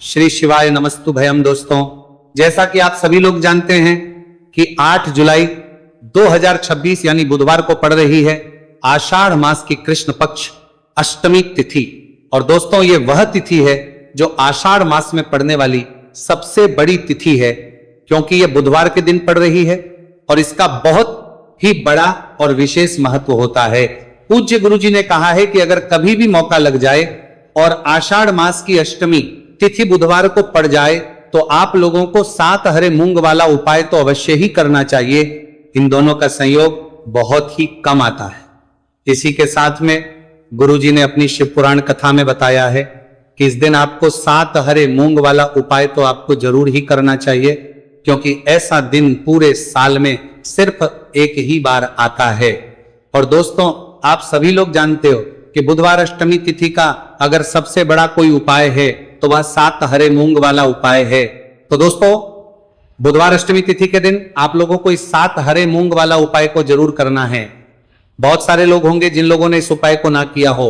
श्री शिवाय नमस्तु भयम। दोस्तों, जैसा कि आप सभी लोग जानते हैं कि 8 जुलाई 2026 यानी बुधवार को पड़ रही है आषाढ़ मास की कृष्ण पक्ष अष्टमी तिथि। और दोस्तों, ये वह तिथि है जो आषाढ़ मास में पड़ने वाली सबसे बड़ी तिथि है, क्योंकि ये बुधवार के दिन पड़ रही है और इसका बहुत ही बड़ा और विशेष महत्व होता है। पूज्य गुरुजी ने कहा है कि अगर कभी भी मौका लग जाए और आषाढ़ मास की अष्टमी तिथि बुधवार को पड़ जाए तो आप लोगों को 7 हरे मूंग वाला उपाय तो अवश्य ही करना चाहिए। इन दोनों का संयोग बहुत ही कम आता है। इसी के साथ में गुरुजी ने अपनी शिव पुराण कथा में बताया है कि इस दिन आपको 7 हरे मूंग वाला उपाय तो आपको जरूर ही करना चाहिए, क्योंकि ऐसा दिन पूरे साल में सिर्फ एक ही बार आता है। और दोस्तों, आप सभी लोग जानते हो कि बुधवार अष्टमी तिथि का अगर सबसे बड़ा कोई उपाय है तो वह 7 हरे मूंग वाला उपाय है। तो दोस्तों, बुधवार अष्टमी तिथि के दिन आप लोगों को इस 7 हरे मूंग वाला उपाय को जरूर करना है। बहुत सारे लोग होंगे जिन लोगों ने इस उपाय को ना किया हो,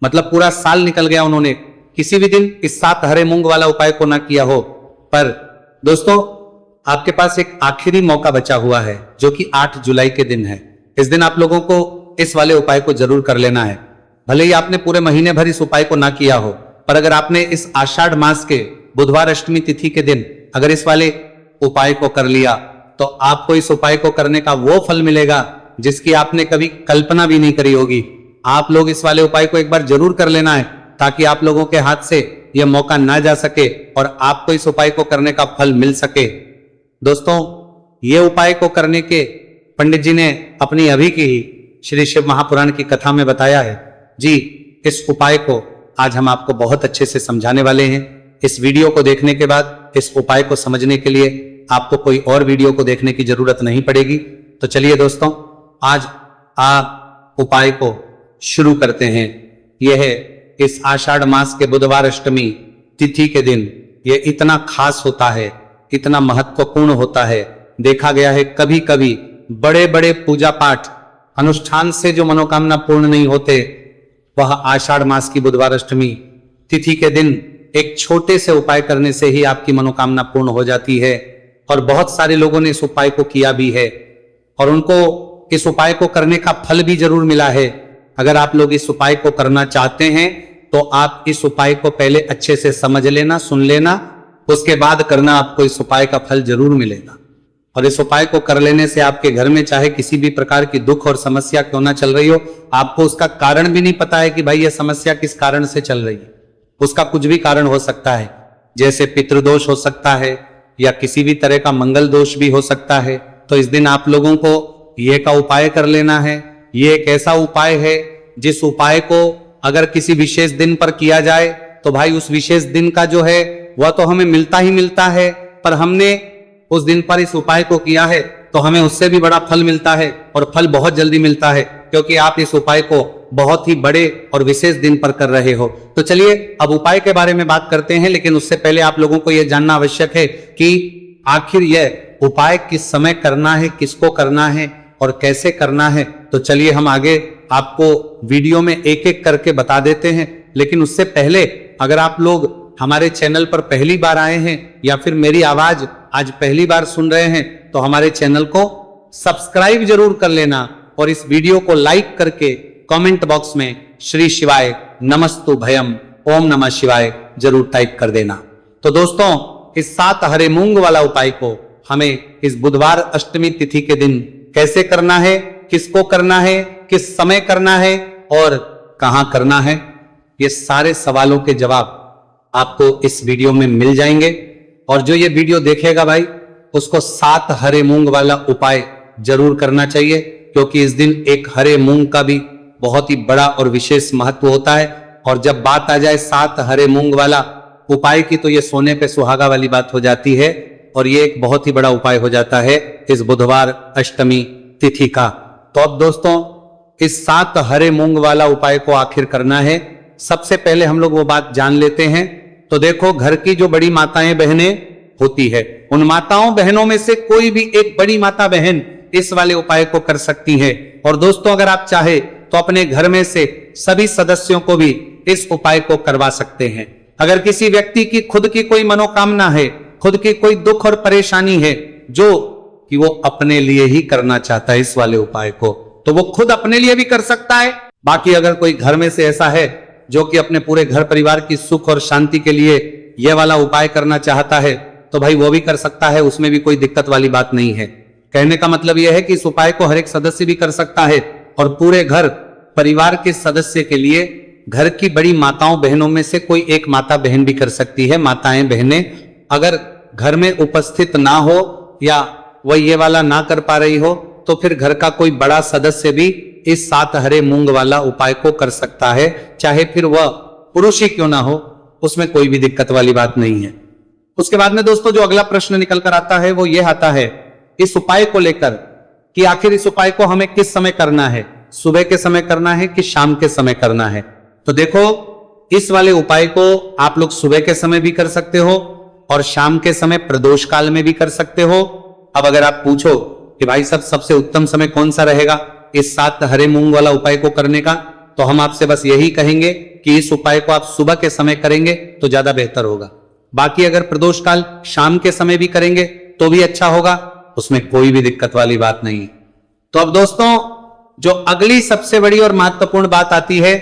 मतलब पूरा साल निकल गया, उन्होंने किसी भी दिन इस 7 हरे मूंग वाला उपाय को ना किया हो। पर दोस्तों, आपके पास एक आखिरी मौका बचा हुआ है जो कि 8 जुलाई के दिन है। इस दिन आप लोगों को इस वाले उपाय को जरूर कर लेना है। भले ही आपने पूरे महीने भर इस उपाय को ना किया हो, पर अगर आपने इस आषाढ़ मास के बुधवार अष्टमी तिथि के दिन अगर इस वाले उपाय को कर लिया तो आपको इस उपाय को करने का वो फल मिलेगा जिसकी आपने कभी कल्पना भी नहीं करी होगी। आप लोग इस वाले उपाय को एक बार जरूर कर लेना है ताकि आप लोगों के हाथ से यह मौका ना जा सके और आपको इस उपाय को करने का फल मिल सके। दोस्तों, ये उपाय को करने के पंडित जी ने अपनी अभी की ही श्री शिव महापुराण की कथा में बताया है। जी, इस उपाय को आज हम आपको बहुत अच्छे से समझाने वाले हैं। इस वीडियो को देखने के बाद इस उपाय को समझने के लिए आपको कोई और वीडियो को देखने की जरूरत नहीं पड़ेगी। तो चलिए दोस्तों, आज आप उपाय को शुरू करते हैं। यह है इस आषाढ़ मास के बुधवार अष्टमी तिथि के दिन यह इतना खास होता है, इतना महत्वपूर्ण होता है। देखा गया है कभी कभी बड़े बड़े पूजा पाठ अनुष्ठान से जो मनोकामना पूर्ण नहीं होते, वह आषाढ़ मास की बुधवार अष्टमी तिथि के दिन एक छोटे से उपाय करने से ही आपकी मनोकामना पूर्ण हो जाती है। और बहुत सारे लोगों ने इस उपाय को किया भी है और उनको इस उपाय को करने का फल भी जरूर मिला है। अगर आप लोग इस उपाय को करना चाहते हैं तो आप इस उपाय को पहले अच्छे से समझ लेना, सुन लेना, उसके बाद करना, आपको इस उपाय का फल जरूर मिलेगा। और इस उपाय को कर लेने से आपके घर में चाहे किसी भी प्रकार की दुख और समस्या क्यों ना चल रही हो, आपको उसका कारण भी नहीं पता है कि भाई यह समस्या किस कारण से चल रही है। उसका कुछ भी कारण हो सकता है, जैसे पितृदोष हो सकता है या किसी भी तरह का मंगल दोष भी हो सकता है। तो इस दिन आप लोगों को ये का उपाय कर लेना है। ये एक ऐसा उपाय है जिस उपाय को अगर किसी विशेष दिन पर किया जाए तो भाई उस विशेष दिन का जो है वह तो हमें मिलता ही मिलता है, पर हमने उस दिन पर इस उपाय को किया है तो हमें उससे भी बड़ा फल मिलता है और फल बहुत जल्दी मिलता है, क्योंकि आप इस उपाय को बहुत ही बड़े और विशेष दिन पर कर रहे हो। तो चलिए अब उपाय के बारे में बात करते हैं, लेकिन उससे पहले आप लोगों को यह जानना आवश्यक है कि आखिर यह उपाय किस समय करना है, किसको करना है और कैसे करना है। तो चलिए हम आगे आपको वीडियो में एक एक करके बता देते हैं। लेकिन उससे पहले अगर आप लोग हमारे चैनल पर पहली बार आए हैं या फिर मेरी आवाज आज पहली बार सुन रहे हैं तो हमारे चैनल को सब्सक्राइब जरूर कर लेना और इस वीडियो को लाइक करके कमेंट बॉक्स में श्री शिवाय नमस्तु भयम ओम नमः शिवाय जरूर टाइप कर देना। तो दोस्तों, इस 7 हरे मूंग वाला उपाय को हमें इस बुधवार अष्टमी तिथि के दिन कैसे करना है, किसको करना है, किस समय करना है और कहां करना है, ये सारे सवालों के जवाब आपको इस वीडियो में मिल जाएंगे। और जो ये वीडियो देखेगा भाई, उसको 7 हरे मूंग वाला उपाय जरूर करना चाहिए, क्योंकि इस दिन एक हरे मूंग का भी बहुत ही बड़ा और विशेष महत्व होता है। और जब बात आ जाए 7 हरे मूंग वाला उपाय की तो ये सोने पे सुहागा वाली बात हो जाती है और ये एक बहुत ही बड़ा उपाय हो जाता है इस बुधवार अष्टमी तिथि का। तो अब दोस्तों, इस 7 हरे मूंग वाला उपाय को आखिर करना है। सबसे पहले हम लोग वो बात जान लेते हैं। तो देखो, घर की जो बड़ी माताएं बहनें होती है, उन माताओं बहनों में से कोई भी एक बड़ी माता बहन इस वाले उपाय को कर सकती है। और दोस्तों, अगर आप चाहे तो अपने घर में से सभी सदस्यों को भी इस उपाय को करवा सकते हैं। अगर किसी व्यक्ति की खुद की कोई मनोकामना है, खुद की कोई दुख और परेशानी है जो कि वो अपने लिए ही करना चाहता है इस वाले उपाय को, तो वो खुद अपने लिए भी कर सकता है। बाकी अगर कोई घर में से ऐसा है जो कि अपने पूरे घर परिवार की सुख और शांति के लिए यह वाला उपाय करना चाहता है तो भाई वो भी कर सकता है, उसमें भी कोई दिक्कत वाली बात नहीं है। कहने का मतलब यह है कि इस उपाय को हर एक सदस्य भी कर सकता है और पूरे घर परिवार के सदस्य के लिए घर की बड़ी माताओं बहनों में से कोई एक माता बहन भी कर सकती है। माताएं बहनें अगर घर में उपस्थित ना हो या वह ये वाला ना कर पा रही हो तो फिर घर का कोई बड़ा सदस्य भी इस 7 हरे मूंग वाला उपाय को कर सकता है, चाहे फिर वह पुरुष ही क्यों ना हो, उसमें कोई भी दिक्कत वाली बात नहीं है। उसके बाद में दोस्तों जो अगला प्रश्न निकल कर आता है वो यह आता है इस उपाय को लेकर कि आखिर इस उपाय को हमें किस समय करना है, सुबह के समय करना है कि शाम के समय करना है। तो देखो इस वाले उपाय को आप लोग सुबह के समय भी कर सकते हो और शाम के समय प्रदोष काल में भी कर सकते हो। अब अगर आप पूछो कि भाई साहब सबसे उत्तम समय कौन सा रहेगा इस 7 हरे मूंग वाला उपाय को करने का, तो हम आपसे बस यही कहेंगे कि इस उपाय को आप सुबह के समय करेंगे तो ज्यादा बेहतर होगा। बाकी अगर प्रदोष काल शाम के समय भी करेंगे तो भी अच्छा होगा, उसमें कोई भी दिक्कत वाली बात नहीं। तो अब दोस्तों जो अगली सबसे बड़ी और महत्वपूर्ण बात आती है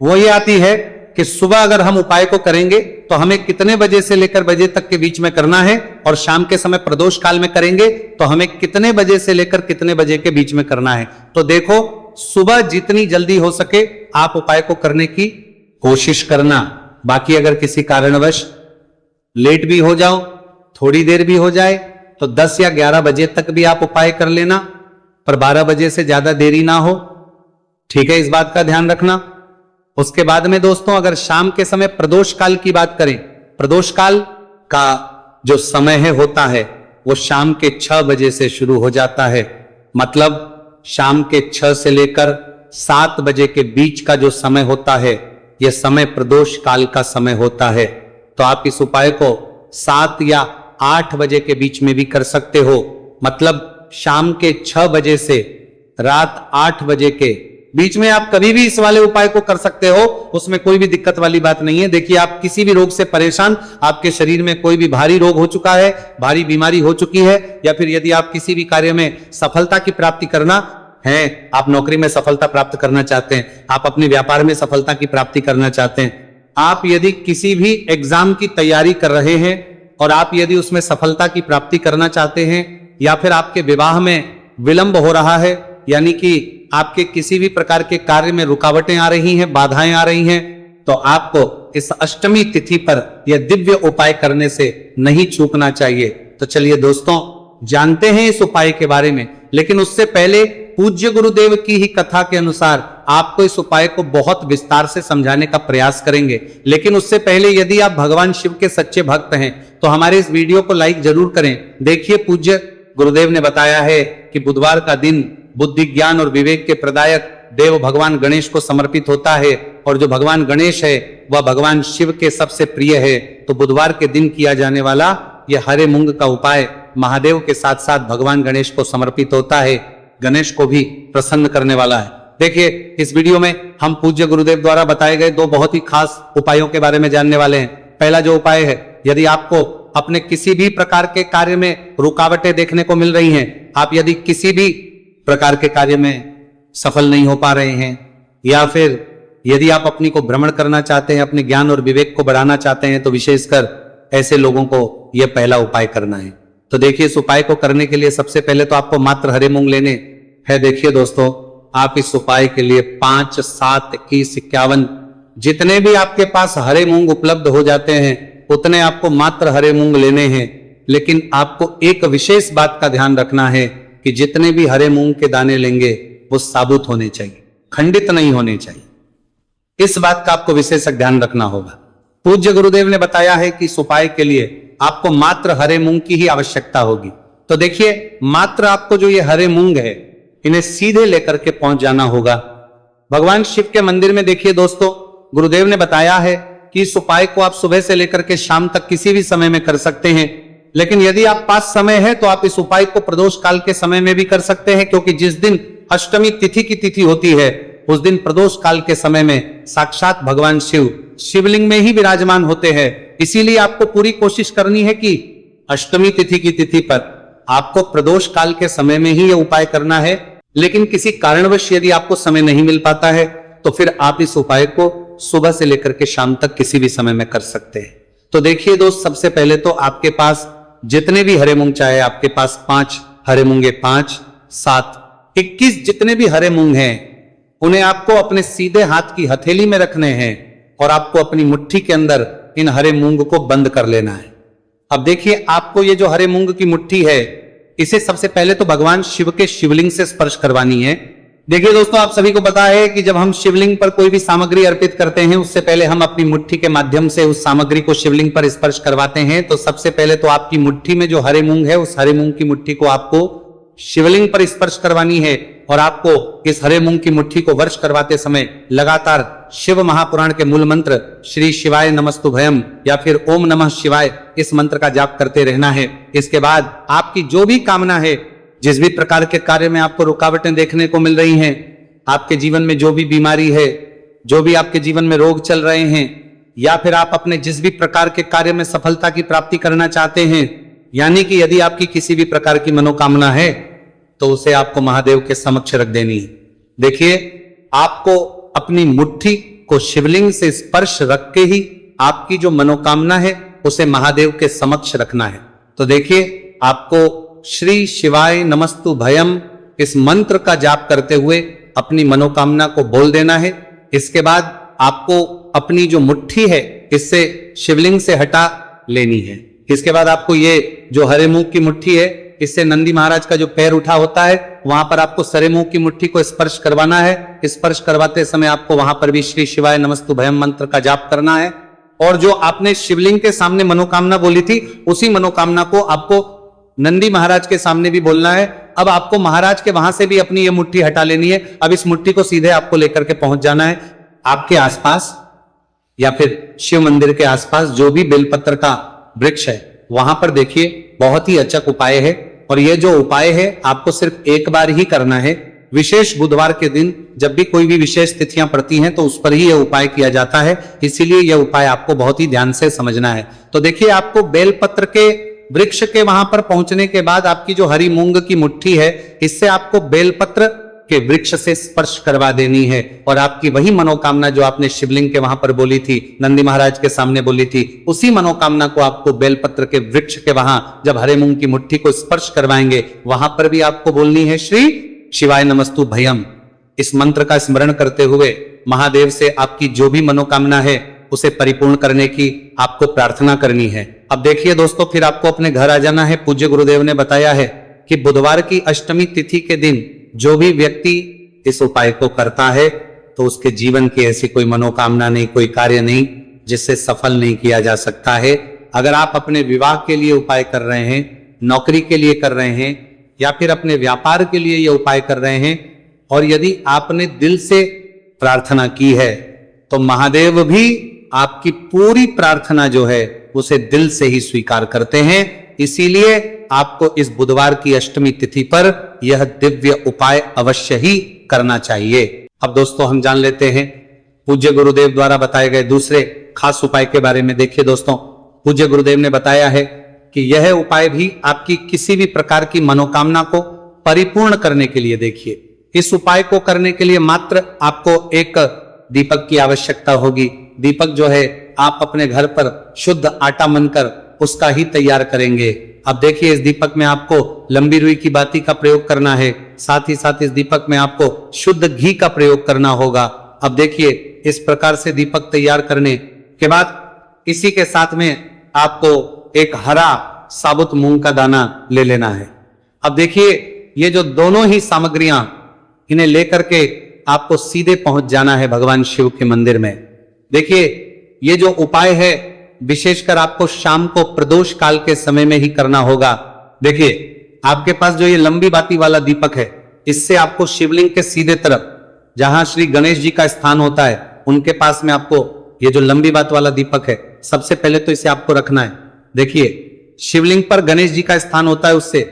वो ये आती है कि सुबह अगर हम उपाय को करेंगे तो हमें कितने बजे से लेकर बजे तक के बीच में करना है और शाम के समय प्रदोष काल में करेंगे तो हमें कितने बजे से लेकर कितने बजे के बीच में करना है। तो देखो सुबह जितनी जल्दी हो सके आप उपाय को करने की कोशिश करना। बाकी अगर किसी कारणवश लेट भी हो जाओ, थोड़ी देर भी हो जाए तो 10 या 11 बजे तक भी आप उपाय कर लेना, पर 12 बजे से ज्यादा देरी ना हो। ठीक है, इस बात का ध्यान रखना। उसके बाद में दोस्तों अगर शाम के समय प्रदोष काल की बात करें, प्रदोष काल का जो समय है होता है वो शाम के 6 बजे से शुरू हो जाता है। मतलब शाम के 6 से लेकर 7 बजे के बीच का जो समय होता है यह समय प्रदोष काल का समय होता है। तो आप इस उपाय को 7 या 8 बजे के बीच में भी कर सकते हो। मतलब शाम के 6 बजे से रात 8 बजे के बीच में आप कभी भी इस वाले उपाय को कर सकते हो, उसमें कोई भी दिक्कत वाली बात नहीं है। देखिए आप किसी भी रोग से परेशान, आपके शरीर में कोई भी भारी रोग हो चुका है, भारी बीमारी हो चुकी है, या फिर यदि आप किसी भी कार्य में सफलता की प्राप्ति करना है, आप नौकरी में सफलता प्राप्त करना चाहते हैं, आप अपने व्यापार में सफलता की प्राप्ति करना चाहते हैं, आप यदि किसी भी एग्जाम की तैयारी कर रहे हैं और आप यदि उसमें सफलता की प्राप्ति करना चाहते हैं, या फिर आपके विवाह में विलंब हो रहा है, यानी कि आपके किसी भी प्रकार के कार्य में रुकावटें आ रही हैं, बाधाएं आ रही हैं, तो आपको इस अष्टमी तिथि पर यह दिव्य उपाय करने से नहीं चूकना चाहिए। तो चलिए दोस्तों जानते हैं इस उपाय के बारे में, लेकिन उससे पहले पूज्य गुरुदेव की ही कथा के अनुसार आपको इस उपाय को बहुत विस्तार से समझाने का प्रयास करेंगे। लेकिन उससे पहले यदि आप भगवान शिव के सच्चे भक्त हैं तो हमारे इस वीडियो को लाइक जरूर करें। देखिए पूज्य गुरुदेव ने बताया है कि बुधवार का दिन बुद्धि ज्ञान और विवेक के प्रदायक देव भगवान गणेश को समर्पित होता है, और जो भगवान गणेश है वह भगवान शिव के सबसे प्रिय है। तो बुधवार के दिन किया जाने वाला यह हरे मूंग का उपाय महादेव के साथ साथ भगवान गणेश को समर्पित होता है, गणेश को भी प्रसन्न करने वाला है। देखिए इस वीडियो में हम पूज्य गुरुदेव द्वारा बताए गए 2 बहुत ही खास उपायों के बारे में जानने वाले हैं। पहला जो उपाय है, यदि आपको अपने किसी भी प्रकार के कार्य में रुकावटें देखने को मिल रही हैं, आप यदि किसी भी प्रकार के कार्य में सफल नहीं हो पा रहे हैं, या फिर यदि आप अपनी को भ्रमण करना चाहते हैं, अपने ज्ञान और विवेक को बढ़ाना चाहते हैं, तो विशेषकर ऐसे लोगों को यह पहला उपाय करना है। तो देखिए इस उपाय को करने के लिए सबसे पहले तो आपको मात्र हरे मूंग लेने हैं। देखिए दोस्तों आप इस उपाय के लिए 5, 7, 21, 51 जितने भी आपके पास हरे मूंग उपलब्ध हो जाते हैं उतने आपको मात्र हरे मूंग लेने हैं। लेकिन आपको एक विशेष बात का ध्यान रखना है कि जितने भी हरे मूंग के दाने लेंगे वो साबुत होने चाहिए, खंडित नहीं होने चाहिए। इस बात का आपको विशेष ध्यान रखना होगा। पूज्य गुरुदेव ने बताया है कि इस उपाय के लिए आपको मात्र हरे मूंग की ही आवश्यकता होगी। तो देखिए मात्र आपको जो ये हरे मूंग है इन्हें सीधे लेकर के पहुंच जाना होगा भगवान शिव के मंदिर में। देखिए दोस्तों गुरुदेव ने बताया है कि इस उपाय को आप सुबह से लेकर के शाम तक किसी भी समय में कर सकते हैं, लेकिन यदि आप पास समय है तो आप इस उपाय को प्रदोष काल के समय में भी कर सकते हैं, क्योंकि जिस दिन अष्टमी तिथि की तिथि होती है उस दिन प्रदोष काल के समय में साक्षात भगवान शिव शिवलिंग में ही विराजमान होते हैं। इसीलिए आपको पूरी कोशिश करनी है कि अष्टमी तिथि की तिथि पर आपको प्रदोष काल के समय में ही यह उपाय करना है। लेकिन किसी कारणवश यदि आपको समय नहीं मिल पाता है तो फिर आप इस उपाय को सुबह से लेकर के शाम तक किसी भी समय में कर सकते हैं। तो देखिए दोस्त, सबसे पहले तो आपके पास जितने भी हरे मूंग, चाहे आपके पास 5 हरे मूंगे, 5, 7, 21 जितने भी हरे मूंग हैं, उन्हें आपको अपने सीधे हाथ की हथेली में रखने हैं और आपको अपनी मुट्ठी के अंदर इन हरे मूंग को बंद कर लेना है। अब देखिए, आपको ये जो हरे मूंग की मुट्ठी है, इसे सबसे पहले तो भगवान शिव के शिवलिंग से स्पर्श करवानी है। देखिए दोस्तों, आप सभी को पता है कि जब हम शिवलिंग पर कोई भी सामग्री अर्पित करते हैं, उससे पहले हम अपनी मुट्ठी के माध्यम से उस सामग्री को शिवलिंग पर स्पर्श करवाते हैं। तो सबसे पहले तो आपकी मुट्ठी में जो हरे मूंग है, उस हरे मूंग की मुट्ठी को आपको शिवलिंग पर स्पर्श करवानी है और आपको इस हरे मूंग की मुट्ठी को वर्ष करवाते समय लगातार शिव महापुराण के मूल मंत्र श्री शिवाय नमस्तुभयम या फिर ओम नमः शिवाय, इस मंत्र का जाप करते रहना है। इसके बाद आपकी जो भी कामना है, जिस भी प्रकार के कार्य में आपको रुकावटें देखने को मिल रही हैं, आपके जीवन में जो भी बीमारी है, जो भी आपके जीवन में रोग चल रहे हैं, या फिर आप अपने जिस भी प्रकार के कार्य में सफलता की प्राप्ति करना चाहते हैं, यानी कि यदि आपकी किसी भी प्रकार की मनोकामना है तो उसे आपको महादेव के समक्ष रख देनी है। देखिए, आपको अपनी मुट्ठी को शिवलिंग से स्पर्श रख के ही आपकी जो मनोकामना है उसे महादेव के समक्ष रखना है। तो देखिए, आपको श्री शिवाय नमस्तु भयम इस मंत्र का जाप करते हुए अपनी मनोकामना को बोल देना है। इसके बाद आपको अपनी जो मुट्ठी है इससे शिवलिंग से हटा लेनी है। इसके बाद आपको ये जो हरे मूंग की मुट्ठी है, इससे नंदी महाराज का जो पैर उठा होता है, वहां पर आपको सरे मूंग की मुट्ठी को स्पर्श करवाना है। स्पर्श करवाते समय आपको वहां पर भी श्री शिवाय नमस्तु भयम मंत्र का जाप करना है। और जो आपने शिवलिंग के सामने मनोकामना बोली थी, उसी मनोकामना को आपको नंदी महाराज के सामने भी बोलना है। अब आपको महाराज के वहां से भी अपनी ये मुट्ठी हटा लेनी है। अब इस मुट्ठी को सीधे आपको लेकर के पहुंच जाना है आपके आसपास या फिर शिव मंदिर के आसपास जो भी बेलपत्र का वृक्ष है, वहां पर देखिए बहुत ही अचक उपाय है। और यह जो उपाय है आपको सिर्फ एक बार ही करना है। विशेष बुधवार के दिन जब भी कोई भी विशेष तिथियां पड़ती हैं तो उस पर ही यह उपाय किया जाता है। इसीलिए यह उपाय आपको बहुत ही ध्यान से समझना है। तो देखिए, आपको बेलपत्र के वृक्ष के वहां पर पहुंचने के बाद आपकी जो हरी मूंग की मुट्ठी है, इससे आपको बेलपत्र के वृक्ष से स्पर्श करवा देनी है और आपकी वही मनोकामना जो आपने शिवलिंग के वहां पर बोली थी, नंदी महाराज के सामने बोली थी, उसी मनोकामना को आपको बेलपत्र के वृक्ष के वहां जब हरे मूंग की मुट्ठी को स्पर्श करवाएंगे, वहां पर भी आपको बोलनी है श्री शिवाय नमस्तु भयम। इस मंत्र का स्मरण करते हुए महादेव से आपकी जो भी मनोकामना है उसे परिपूर्ण करने की आपको प्रार्थना करनी है। अब देखिए दोस्तों, फिर आपको अपने घर आ जाना है। पूज्य गुरुदेव ने बताया है कि बुधवार की अष्टमी तिथि के दिन जो भी व्यक्ति इस उपाय को करता है तो उसके जीवन की ऐसी कोई मनोकामना नहीं, कोई कार्य नहीं जिससे सफल नहीं किया जा सकता है। अगर आप अपने विवाह के लिए उपाय कर रहे हैं, नौकरी के लिए कर रहे हैं या फिर अपने व्यापार के लिए यह उपाय कर रहे हैं और यदि आपने दिल से प्रार्थना की है तो महादेव भी आपकी पूरी प्रार्थना जो है उसे दिल से ही स्वीकार करते हैं। इसीलिए आपको इस बुधवार की अष्टमी तिथि पर यह दिव्य उपाय अवश्य ही करना चाहिए। अब दोस्तों, हम जान लेते हैं पूज्य गुरुदेव द्वारा बताए गए दूसरे खास उपाय के बारे में। देखिए दोस्तों, पूज्य गुरुदेव ने बताया है कि यह उपाय भी आपकी किसी भी प्रकार की मनोकामना को परिपूर्ण करने के लिए, देखिए, इस उपाय को करने के लिए मात्र आपको एक दीपक की आवश्यकता होगी। दीपक जो है आप अपने घर पर शुद्ध आटा मनकर उसका ही तैयार करेंगे। अब देखिए, इस दीपक में आपको लंबी रुई की बाती का प्रयोग करना है, साथ ही साथ इस दीपक में आपको शुद्ध घी का प्रयोग करना होगा। अब देखिए, इस प्रकार से दीपक तैयार करने के बाद इसी के साथ में आपको एक हरा साबुत मूंग का दाना ले लेना है। अब देखिए, ये जो दोनों ही सामग्रियां, इन्हें लेकर के आपको सीधे पहुंच जाना है भगवान शिव के मंदिर में। देखिए, ये जो उपाय है विशेषकर आपको शाम को प्रदोष काल के समय में ही करना होगा। देखिए, आपके पास जो ये लंबी बाती वाला दीपक है, इससे आपको शिवलिंग के सीधे तरफ जहां श्री गणेश जी का स्थान होता है, उनके पास में आपको ये जो लंबी बात वाला दीपक है, सबसे पहले तो इसे आपको रखना है। देखिए, शिवलिंग पर गणेश जी का स्थान होता है, उससे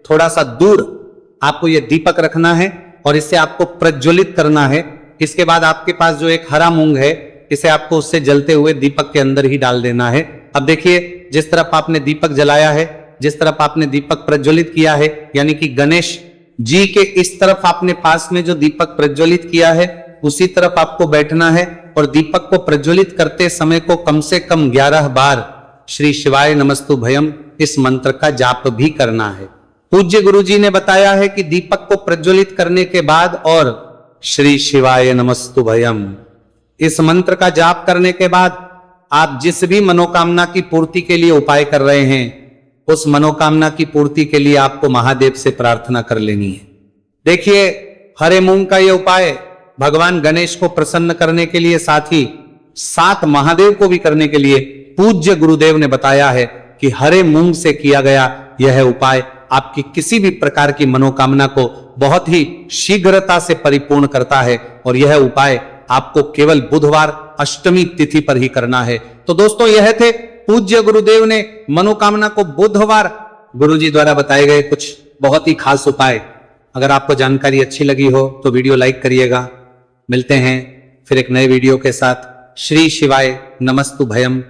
थोड़ा सा दूर आपको ये दीपक रखना है और इसे आपको प्रज्वलित करना है। इसके बाद आपके पास जो एक हरा मूंग है, इसे आपको उससे जलते हुए दीपक के अंदर ही डाल देना है। अब देखिए, जिस तरफ आपने दीपक जलाया है, जिस तरफ आपने दीपक प्रज्वलित किया है, यानी कि गणेश जी के इस तरफ आपने पास में जो दीपक प्रज्वलित किया है, उसी तरफ आपको बैठना है और दीपक को प्रज्वलित करते समय को कम से कम 11 बार श्री शिवाय नमस्तुभयम इस मंत्र का जाप भी करना है। पूज्य गुरु जी ने बताया है कि दीपक को प्रज्वलित करने के बाद और श्री शिवाय नमस्तुभयम इस मंत्र का जाप करने के बाद आप जिस भी मनोकामना की पूर्ति के लिए उपाय कर रहे हैं, उस मनोकामना की पूर्ति के लिए आपको महादेव से प्रार्थना कर लेनी है। देखिए, हरे मूंग का यह उपाय भगवान गणेश को प्रसन्न करने के लिए, साथ ही साथ महादेव को भी करने के लिए पूज्य गुरुदेव ने बताया है कि हरे मूंग से किया गया यह उपाय आपकी किसी भी प्रकार की मनोकामना को बहुत ही शीघ्रता से परिपूर्ण करता है। और यह उपाय आपको केवल बुधवार अष्टमी तिथि पर ही करना है। तो दोस्तों, यह थे पूज्य गुरुदेव ने मनोकामना को बुधवार गुरु जी द्वारा बताए गए कुछ बहुत ही खास उपाय। अगर आपको जानकारी अच्छी लगी हो तो वीडियो लाइक करिएगा। मिलते हैं फिर एक नए वीडियो के साथ। श्री शिवाय नमस्तुभयम।